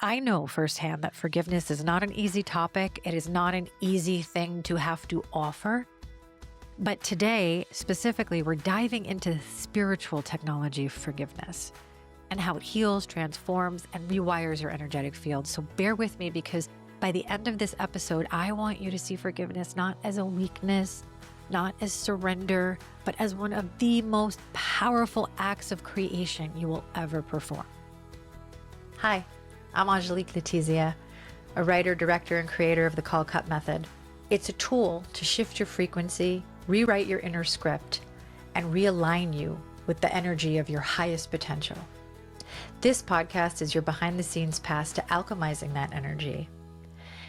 I know firsthand that forgiveness is not an easy topic. It is not an easy thing to have to offer. But today, specifically, we're diving into spiritual technology of forgiveness and how it heals, transforms, and rewires your energetic field. So bear with me, because by the end of this episode, I want you to see forgiveness not as a weakness, not as surrender, but as one of the most powerful acts of creation you will ever perform. Hi, I'm Angélique Letizia, a writer, director, and creator of the Call Cut Method. It's a tool to shift your frequency, rewrite your inner script, and realign you with the energy of your highest potential. This podcast is your behind-the-scenes pass to alchemizing that energy.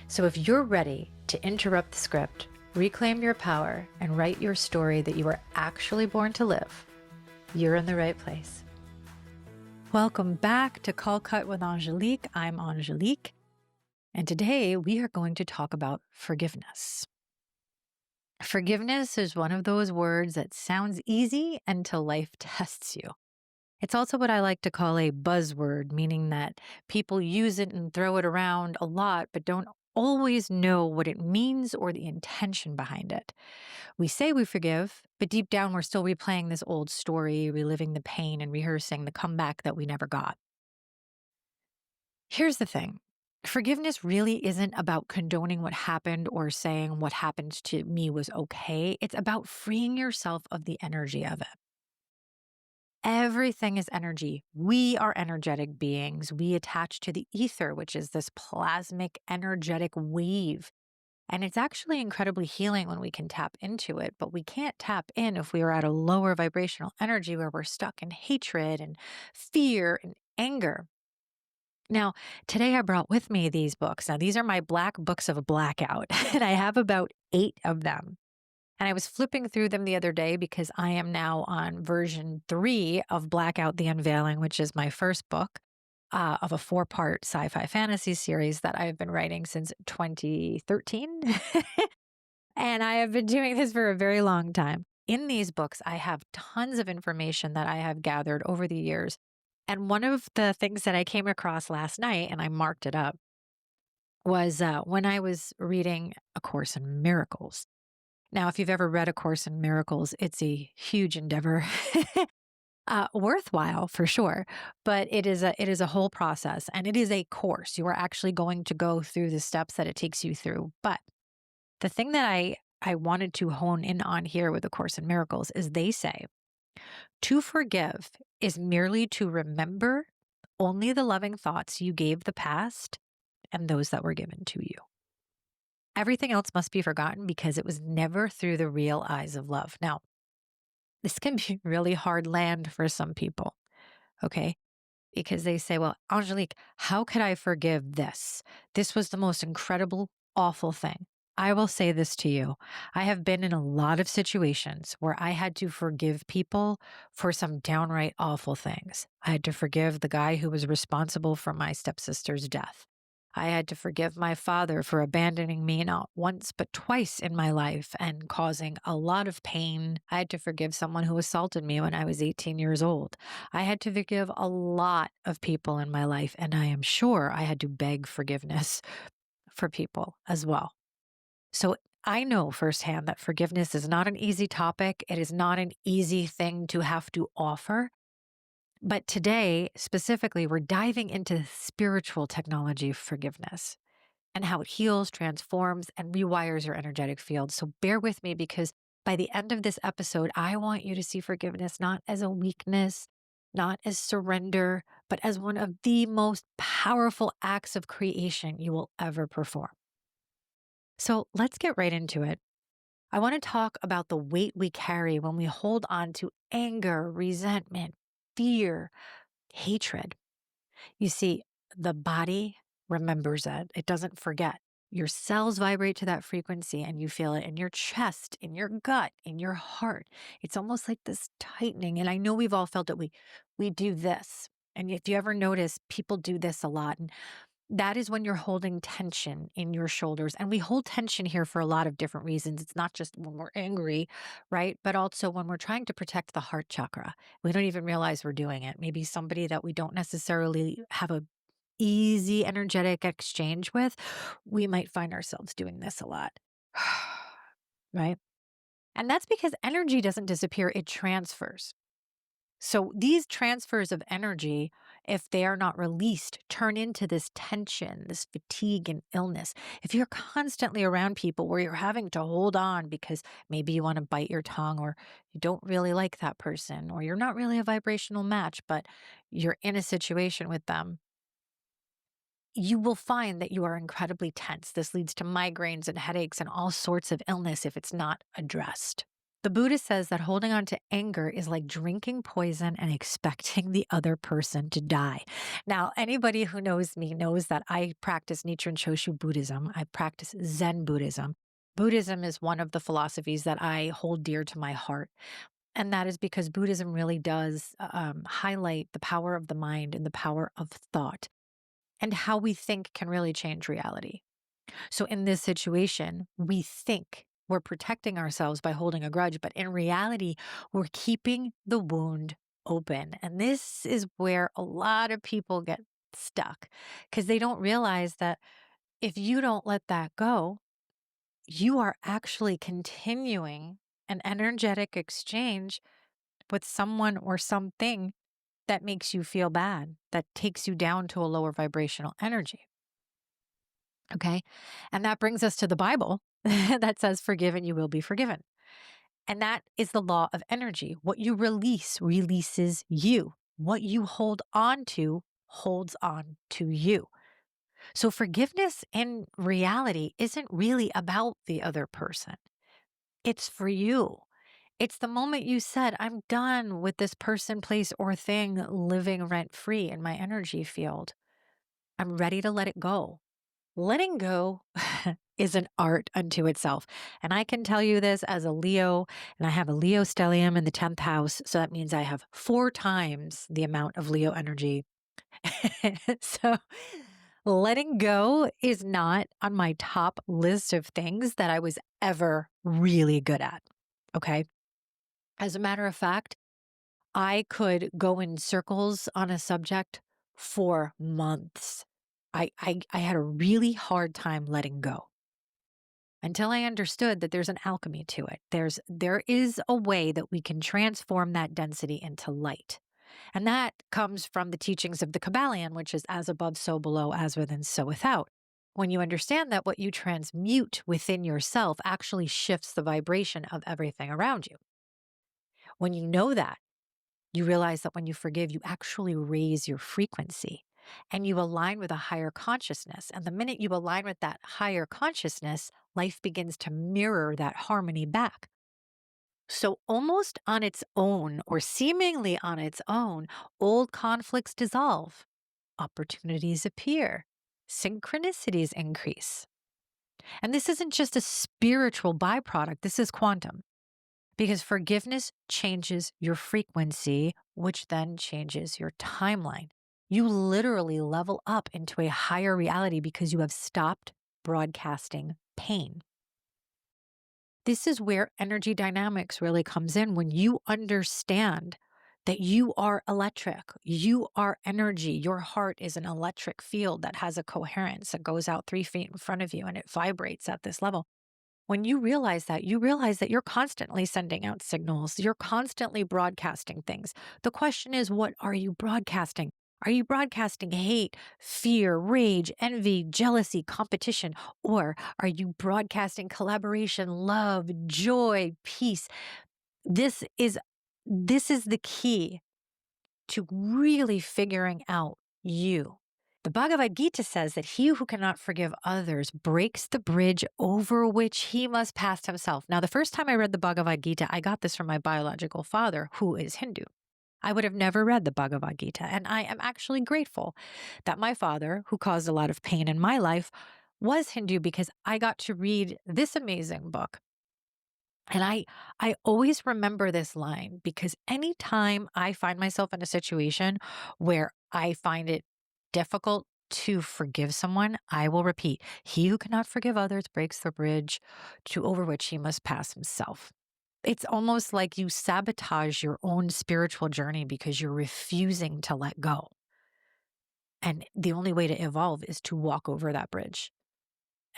So if you're ready to interrupt the script, reclaim your power, and write your story that you were actually born to live, you're in the right place. Welcome back to Call Cut with Angélique. I'm Angélique, and today we are going to talk about forgiveness. Forgiveness is one of those words that sounds easy until life tests you. It's also what I like to call a buzzword, meaning that people use it and throw it around a lot, but don't always know what it means or the intention behind it. We say we forgive, but deep down we're still replaying this old story, reliving the pain and rehearsing the comeback that we never got. Here's the thing. Forgiveness really isn't about condoning what happened or saying what happened to me was okay. It's about freeing yourself of the energy of it. Everything is energy. We are energetic beings. We attach to the ether, which is this plasmic, energetic wave. And it's actually incredibly healing when we can tap into it, but we can't tap in if we are at a lower vibrational energy where we're stuck in hatred and fear and anger. Now, today I brought with me these books. Now, these are my black books of blackout, and I have about 8 of them. And I was flipping through them the other day because I am now on version 3 of Blackout the Unveiling, which is my first book of a 4-part sci-fi fantasy series that I've been writing since 2013. And I have been doing this for a very long time. In these books, I have tons of information that I have gathered over the years. And one of the things that I came across last night, and I marked it up, was when I was reading A Course in Miracles. Now, if you've ever read A Course in Miracles, it's a huge endeavor, worthwhile for sure, but it is a whole process, and it is a course. You are actually going to go through the steps that it takes you through. But the thing that I wanted to hone in on here with A Course in Miracles is they say, to forgive is merely to remember only the loving thoughts you gave the past and those that were given to you. Everything else must be forgotten because it was never through the real eyes of love. Now, this can be really hard land for some people, okay? Because they say, well, Angélique, how could I forgive this? This was the most incredible, awful thing. I will say this to you. I have been in a lot of situations where I had to forgive people for some downright awful things. I had to forgive the guy who was responsible for my stepsister's death. I had to forgive my father for abandoning me not once, but twice in my life and causing a lot of pain. I had to forgive someone who assaulted me when I was 18 years old. I had to forgive a lot of people in my life, and I am sure I had to beg forgiveness for people as well. So I know firsthand that forgiveness is not an easy topic. It is not an easy thing to have to offer. But today, specifically, we're diving into spiritual technology of forgiveness and how it heals, transforms, and rewires your energetic field. So bear with me, because by the end of this episode, I want you to see forgiveness not as a weakness, not as surrender, but as one of the most powerful acts of creation you will ever perform. So let's get right into it. I want to talk about the weight we carry when we hold on to anger, resentment, fear, hatred. You see, the body remembers it. It doesn't forget. Your cells vibrate to that frequency, and you feel it in your chest, in your gut, in your heart. It's almost like this tightening. And I know we've all felt it. We do this. And if you ever notice, people do this a lot. And that is when you're holding tension in your shoulders. And we hold tension here for a lot of different reasons. It's not just when we're angry, right? But also when we're trying to protect the heart chakra. We don't even realize we're doing it. Maybe somebody that we don't necessarily have a easy energetic exchange with, we might find ourselves doing this a lot. Right? And that's because energy doesn't disappear, it transfers. So these transfers of energy, if they are not released, turn into this tension, this fatigue and illness. If you're constantly around people where you're having to hold on because maybe you want to bite your tongue or you don't really like that person or you're not really a vibrational match, but you're in a situation with them, you will find that you are incredibly tense. This leads to migraines and headaches and all sorts of illness if it's not addressed. The Buddha says that holding on to anger is like drinking poison and expecting the other person to die. Now, anybody who knows me knows that I practice Nichiren Shoshu Buddhism. I practice Zen Buddhism. Buddhism is one of the philosophies that I hold dear to my heart. And that is because Buddhism really does highlight the power of the mind and the power of thought and how we think can really change reality. So in this situation, we think we're protecting ourselves by holding a grudge, but in reality, we're keeping the wound open. And this is where a lot of people get stuck because they don't realize that if you don't let that go, you are actually continuing an energetic exchange with someone or something that makes you feel bad, that takes you down to a lower vibrational energy. Okay. And that brings us to the Bible that says, forgive and you will be forgiven. And that is the law of energy. What you release releases you. What you hold on to holds on to you. So forgiveness in reality isn't really about the other person. It's for you. It's the moment you said, I'm done with this person, place, or thing living rent free in my energy field. I'm ready to let it go. Letting go is an art unto itself. And I can tell you this as a Leo, and I have a Leo stellium in the 10th house. So that means I have 4 times the amount of Leo energy. So letting go is not on my top list of things that I was ever really good at. Okay. As a matter of fact, I could go in circles on a subject for months. I had a really hard time letting go until I understood that there's an alchemy to it. There is a way that we can transform that density into light. And that comes from the teachings of the Kybalion, which is as above, so below, as within, so without. When you understand that what you transmute within yourself actually shifts the vibration of everything around you. When you know that, you realize that when you forgive, you actually raise your frequency and you align with a higher consciousness. And the minute you align with that higher consciousness, life begins to mirror that harmony back. So, almost on its own, or seemingly on its own, old conflicts dissolve, opportunities appear, synchronicities increase. And this isn't just a spiritual byproduct, this is quantum. Because forgiveness changes your frequency, which then changes your timeline. You literally level up into a higher reality because you have stopped broadcasting pain. This is where energy dynamics really comes in when you understand that you are electric, you are energy. Your heart is an electric field that has a coherence that goes out 3 feet in front of you and it vibrates at this level. When you realize that you're constantly sending out signals. You're constantly broadcasting things. The question is, what are you broadcasting? Are you broadcasting hate, fear, rage, envy, jealousy, competition? Or are you broadcasting collaboration, love, joy, peace? This is the key to really figuring out you. The Bhagavad Gita says that he who cannot forgive others breaks the bridge over which he must pass himself. Now, the first time I read the Bhagavad Gita, I got this from my biological father, who is Hindu. I would have never read the Bhagavad Gita. And I am actually grateful that my father, who caused a lot of pain in my life, was Hindu because I got to read this amazing book. And I always remember this line because anytime I find myself in a situation where I find it difficult to forgive someone, I will repeat, he who cannot forgive others breaks the bridge to over which he must pass himself. It's almost like you sabotage your own spiritual journey because you're refusing to let go. And the only way to evolve is to walk over that bridge.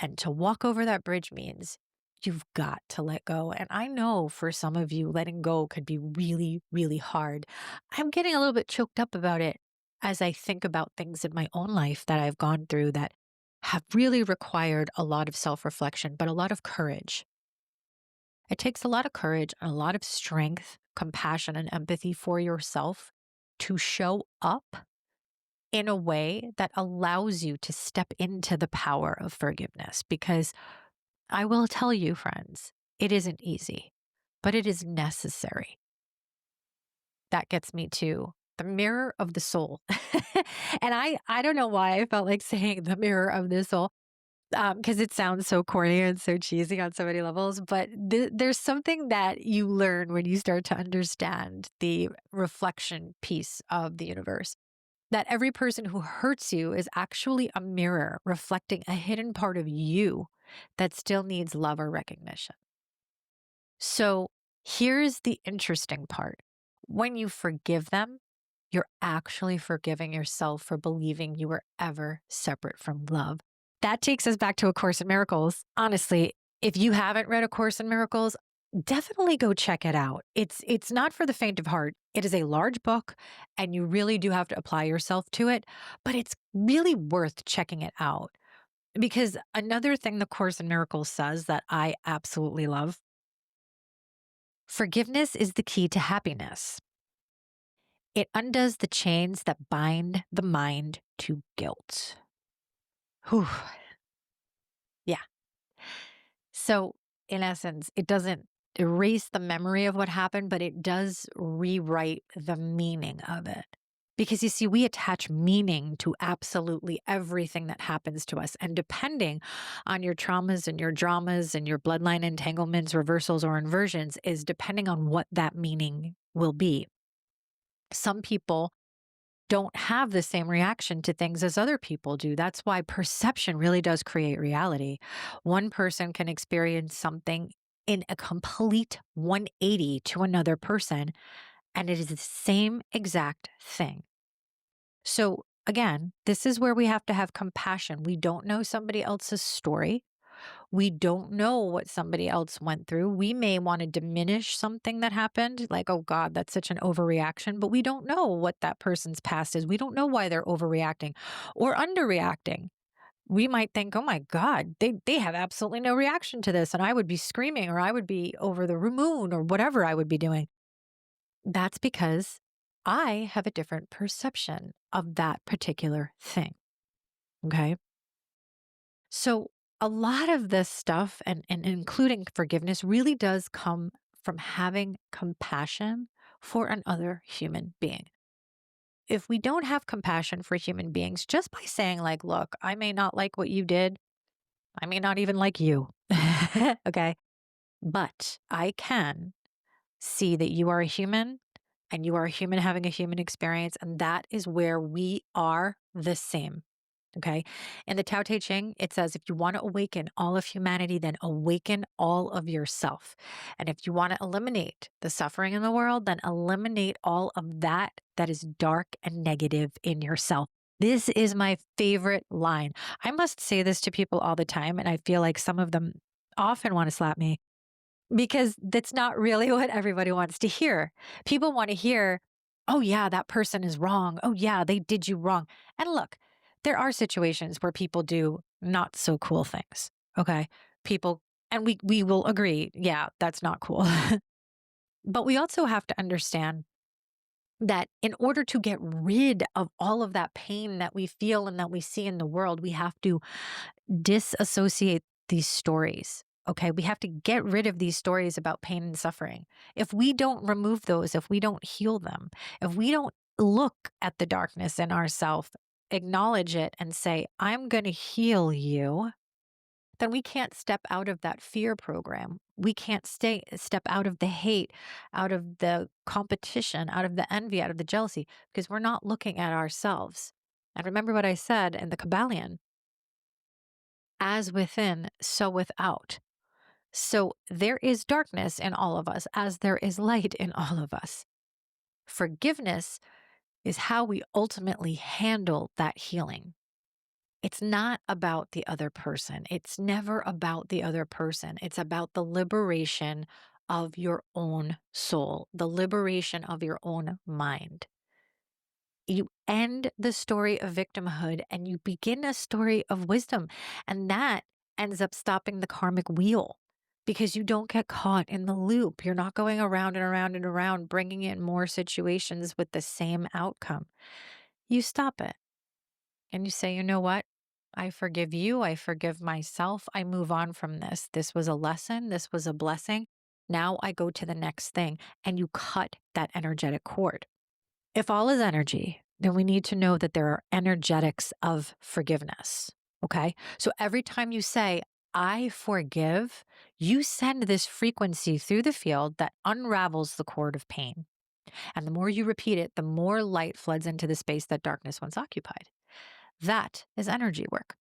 And to walk over that bridge means you've got to let go. And I know for some of you, letting go could be really, really hard. I'm getting a little bit choked up about it as I think about things in my own life that I've gone through that have really required a lot of self reflection, but a lot of courage. It takes a lot of courage and a lot of strength, compassion, and empathy for yourself to show up in a way that allows you to step into the power of forgiveness. Because I will tell you, friends, it isn't easy, but it is necessary. That gets me to the mirror of the soul. And I don't know why I felt like saying the mirror of the soul, because it sounds so corny and so cheesy on so many levels. But there's something that you learn when you start to understand the reflection piece of the universe. That every person who hurts you is actually a mirror reflecting a hidden part of you that still needs love or recognition. So here's the interesting part. When you forgive them, you're actually forgiving yourself for believing you were ever separate from love. That takes us back to A Course in Miracles. Honestly, if you haven't read A Course in Miracles, definitely go check it out. It's not for the faint of heart. It is a large book and you really do have to apply yourself to it, but it's really worth checking it out. Because another thing the Course in Miracles says that I absolutely love, forgiveness is the key to happiness. It undoes the chains that bind the mind to guilt. Whew. Yeah. So, in essence, it doesn't erase the memory of what happened, but it does rewrite the meaning of it. Because you see, we attach meaning to absolutely everything that happens to us. And depending on your traumas and your dramas and your bloodline entanglements, reversals, or inversions, is depending on what that meaning will be. Some people don't have the same reaction to things as other people do. That's why perception really does create reality. One person can experience something in a complete 180 to another person, and it is the same exact thing. So again, this is where we have to have compassion. We don't know somebody else's story. We don't know what somebody else went through. We may want to diminish something that happened, like, oh God, that's such an overreaction, but we don't know what that person's past is. We don't know why they're overreacting or underreacting. We might think, oh my God, they have absolutely no reaction to this. And I would be screaming or I would be over the moon or whatever I would be doing. That's because I have a different perception of that particular thing. Okay. So a lot of this stuff and including forgiveness really does come from having compassion for another human being. If we don't have compassion for human beings, just by saying like, look, I may not like what you did. I may not even like you. Okay. But I can see that you are a human and you are a human having a human experience. And that is where we are the same. Okay. In the Tao Te Ching, it says, if you want to awaken all of humanity, then awaken all of yourself. And if you want to eliminate the suffering in the world, then eliminate all of that that is dark and negative in yourself. This is my favorite line. I must say this to people all the time, and I feel like some of them often want to slap me because that's not really what everybody wants to hear. People want to hear, oh, yeah, that person is wrong. Oh, yeah, they did you wrong. And look, there are situations where people do not so cool things. Okay. People, and we will agree, yeah, that's not cool. But we also have to understand that in order to get rid of all of that pain that we feel and that we see in the world, we have to disassociate these stories. Okay. We have to get rid of these stories about pain and suffering. If we don't remove those, if we don't heal them, if we don't look at the darkness in ourselves, acknowledge it and say, I'm going to heal you, then we can't step out of that fear program. We can't step out of the hate, out of the competition, out of the envy, out of the jealousy, because we're not looking at ourselves. And remember what I said in the Kybalion, as within, so without. So there is darkness in all of us as there is light in all of us. Forgiveness is how we ultimately handle that healing. It's not about the other person. It's never about the other person. It's about the liberation of your own soul, the liberation of your own mind. You end the story of victimhood and you begin a story of wisdom. And that ends up stopping the karmic wheel because you don't get caught in the loop. You're not going around and around and around, bringing in more situations with the same outcome. You stop it and you say, you know what? I forgive you. I forgive myself. I move on from this. This was a lesson. This was a blessing. Now I go to the next thing, and you cut that energetic cord. If all is energy, then we need to know that there are energetics of forgiveness. Okay. So every time you say, I forgive, you send this frequency through the field that unravels the cord of pain. And the more you repeat it, the more light floods into the space that darkness once occupied. That is energy work.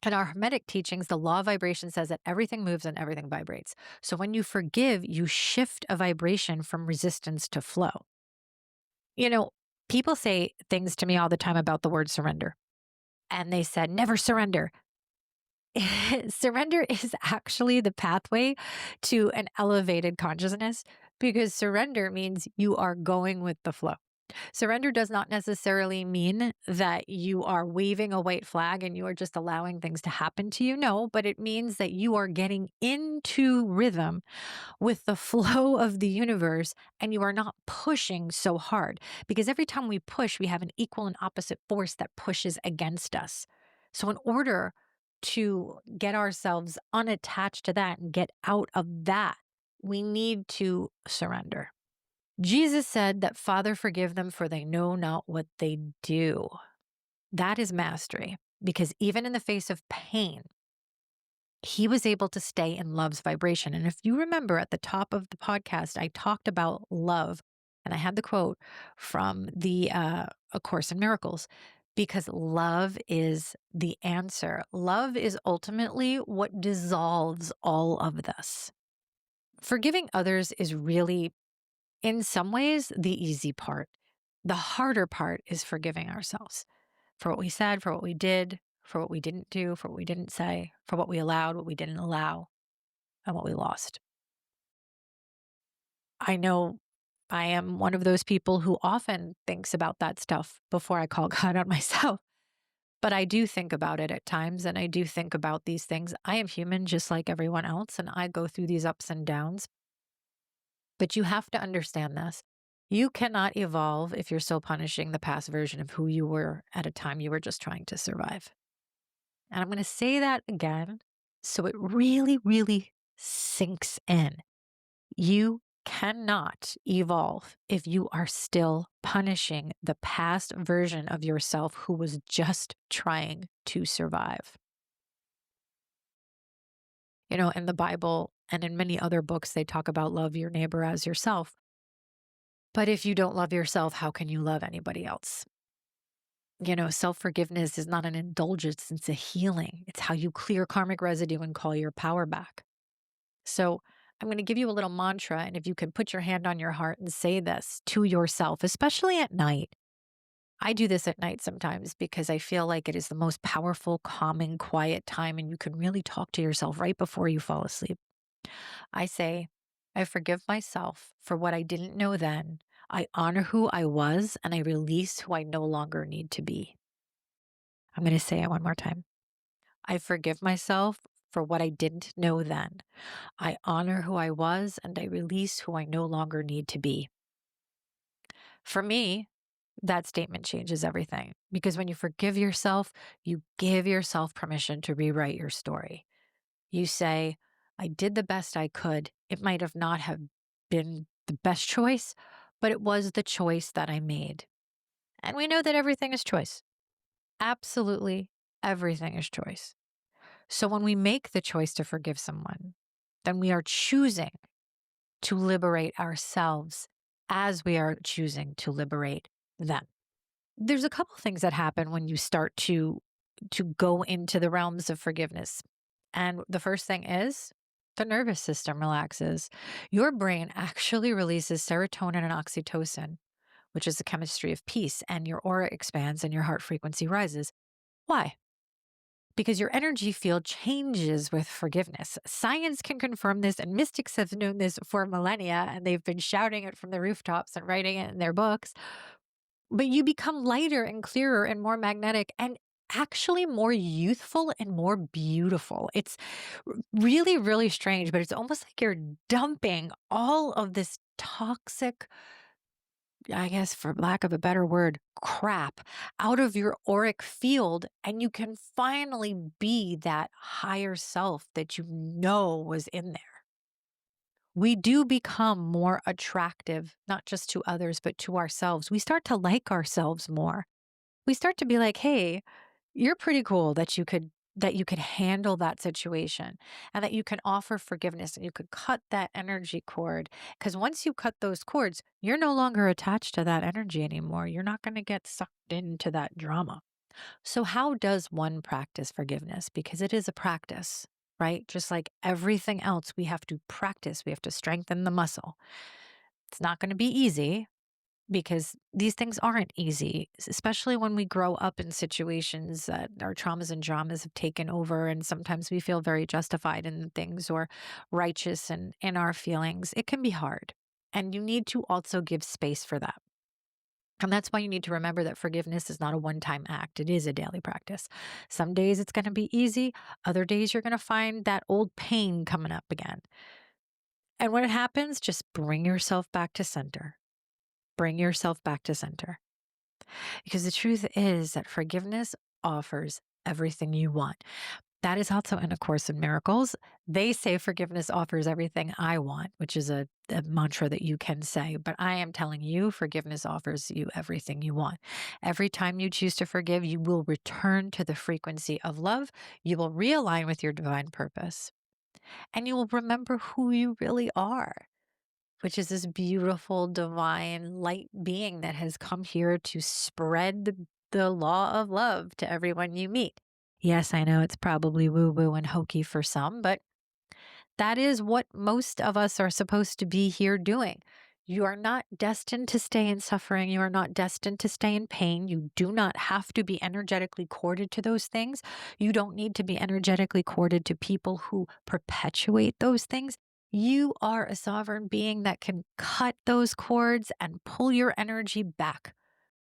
In our Hermetic teachings, the law of vibration says that everything moves and everything vibrates. So when you forgive, you shift a vibration from resistance to flow. You know, people say things to me all the time about the word surrender. And they said, never surrender. Surrender is actually the pathway to an elevated consciousness because surrender means you are going with the flow. Surrender does not necessarily mean that you are waving a white flag and you are just allowing things to happen to you. No, but it means that you are getting into rhythm with the flow of the universe and you are not pushing so hard. Because every time we push, we have an equal and opposite force that pushes against us. So in order to get ourselves unattached to that and get out of that, we need to surrender. Jesus said that, Father, forgive them, for they know not what they do. That is mastery, because even in the face of pain, he was able to stay in love's vibration. And if you remember at the top of the podcast, I talked about love, and I had the quote from the A Course in Miracles, because love is the answer. Love is ultimately what dissolves all of this. Forgiving others is really, in some ways, the easy part. The harder part is forgiving ourselves for what we said, for what we did, for what we didn't do, for what we didn't say, for what we allowed, what we didn't allow, and what we lost. I know I am one of those people who often thinks about that stuff before I call God on myself. But I do think about it at times, and I do think about these things. I am human just like everyone else, and I go through these ups and downs. But you have to understand this. You cannot evolve if you're still punishing the past version of who you were at a time you were just trying to survive. And I'm going to say that again so it really, really sinks in. You cannot evolve if you are still punishing the past version of yourself who was just trying to survive. You know, in the Bible and in many other books, they talk about love your neighbor as yourself. But if you don't love yourself, how can you love anybody else? You know, self-forgiveness is not an indulgence, it's a healing. It's how you clear karmic residue and call your power back. So I'm going to give you a little mantra, and if you can put your hand on your heart and say this to yourself, especially at night. I do this at night sometimes because I feel like it is the most powerful, calming, quiet time, and you can really talk to yourself right before you fall asleep. I say, I forgive myself for what I didn't know then. I honor who I was, and I release who I no longer need to be. I'm going to say it one more time. I forgive myself for what I didn't know then. I honor who I was, and I release who I no longer need to be. For me, that statement changes everything, because when you forgive yourself, you give yourself permission to rewrite your story. You say, I did the best I could. It might have not have been the best choice, but it was the choice that I made. And we know that everything is choice. Absolutely everything is choice. So when we make the choice to forgive someone, then we are choosing to liberate ourselves as we are choosing to liberate them. There's a couple things that happen when you start to go into the realms of forgiveness. And the first thing is the nervous system relaxes. Your brain actually releases serotonin and oxytocin which is the chemistry of peace, and your aura expands and your heart frequency rises. Why? Because your energy field changes with forgiveness. Science can confirm this, and mystics have known this for millennia, and they've been shouting it from the rooftops and writing it in their books. But you become lighter and clearer and more magnetic and actually more youthful and more beautiful. It's really, really strange, but it's almost like you're dumping all of this toxic, I guess, for lack of a better word, crap out of your auric field. And you can finally be that higher self that you know was in there. We do become more attractive, not just to others, but to ourselves. We start to like ourselves more. We start to be like, hey, you're pretty cool that you could handle that situation and that you can offer forgiveness and you could cut that energy cord. Because once you cut those cords, you're no longer attached to that energy anymore. You're not going to get sucked into that drama. So, how does one practice forgiveness? Because it is a practice, right? Just like everything else, we have to practice, we have to strengthen the muscle. It's not going to be easy because these things aren't easy, especially when we grow up in situations that our traumas and dramas have taken over. And sometimes we feel very justified in things or righteous in our feelings. It can be hard. And you need to also give space for that. And that's why you need to remember that forgiveness is not a one-time act. It is a daily practice. Some days it's going to be easy. Other days you're going to find that old pain coming up again. And when it happens, just bring yourself back to center. Bring yourself back to center. Because the truth is that forgiveness offers everything you want. That is also in A Course in Miracles. They say forgiveness offers everything I want, which is a mantra that you can say. But I am telling you, forgiveness offers you everything you want. Every time you choose to forgive, you will return to the frequency of love. You will realign with your divine purpose. And you will remember who you really are, which is this beautiful, divine light being that has come here to spread the law of love to everyone you meet. Yes, I know it's probably woo-woo and hokey for some, but that is what most of us are supposed to be here doing. You are not destined to stay in suffering. You are not destined to stay in pain. You do not have to be energetically corded to those things. You don't need to be energetically corded to people who perpetuate those things. You are a sovereign being that can cut those cords and pull your energy back.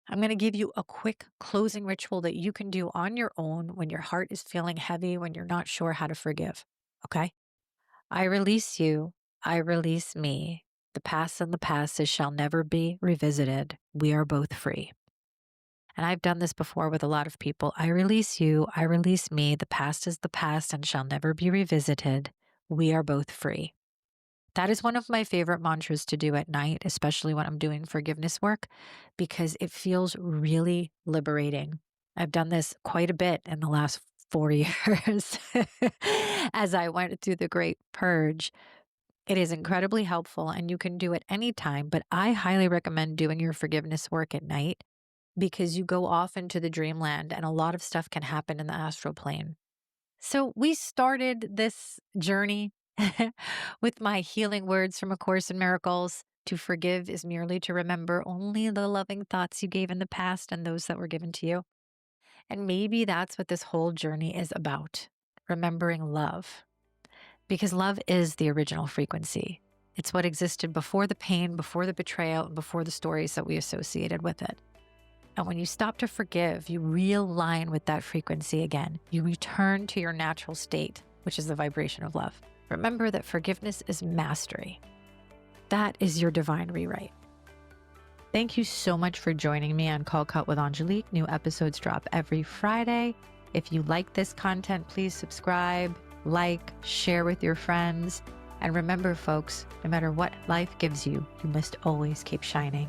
I'm going to give you a quick closing ritual that you can do on your own when your heart is feeling heavy, when you're not sure how to forgive. Okay? I release you. I release me. The past and the past shall never be revisited. We are both free. And I've done this before with a lot of people. I release you. I release me. The past is the past and shall never be revisited. We are both free. That is one of my favorite mantras to do at night, especially when I'm doing forgiveness work, because it feels really liberating. I've done this quite a bit in the last 4 years as I went through the great purge. It is incredibly helpful and you can do it anytime, but I highly recommend doing your forgiveness work at night because you go off into the dreamland and a lot of stuff can happen in the astral plane. So we started this journey with my healing words from A Course in Miracles. To forgive is merely to remember only the loving thoughts you gave in the past and those that were given to you. And maybe that's what this whole journey is about, remembering love. Because love is the original frequency. It's what existed before the pain, before the betrayal, and before the stories that we associated with it. And when you stop to forgive, you realign with that frequency again. You return to your natural state, which is the vibration of love. Remember that forgiveness is mastery. That is your divine rewrite. Thank you so much for joining me on Call Cut with Angélique. New episodes drop every Friday. If you like this content, please subscribe, like, share with your friends. And remember, folks, no matter what life gives you, you must always keep shining.